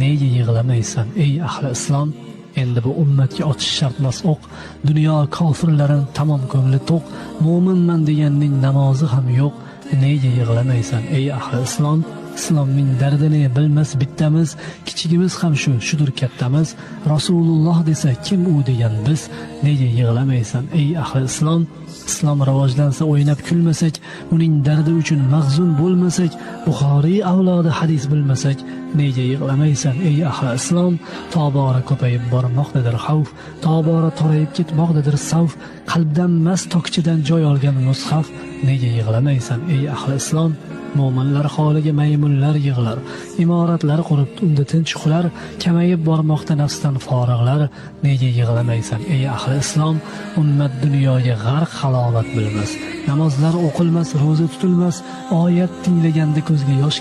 nega yig'lamaysan ey ahli islom? Endi bu ummatga otish shartmas o'q. Dunyo kofirlarin tamom ko'ngli to'q. Mo'minman deganning namozi ham yo'q. Nega yig'lamaysan ey ahli islom? Islomning dardini bilmas bittamiz, kichigimiz ham shudur kattamiz. Rasululloh desa kim u degan biz. Nega yig'lamaysan ey ahli islom? Islom rivojlansa o'ynab kulmasak, uning dardi uchun mahzun bo'lmasak, Buxoriy avlodi hadis bilmasak, nega yig'lamaysan ey ahli islom? Tobora ko'payib bormoqdadir xavf, tobora torayib ketmoqdadir savf, qalbdan mast tokchidan joy olgan mushaf. Nega yig'lamaysan ey ahli islom? Mo'minlar holiga maymunlar yig'lar, imoratlar qurib unda tinch uxlar, kamayib bormoqda nafsdan forig'lar. Nega yig'lamaysan ey ahli islom? Ummat dunyoga g'arq halovat bilmas, namozlar o'qilmas, ro'za tutilmas, oyat tinglaganda ko'zga yosh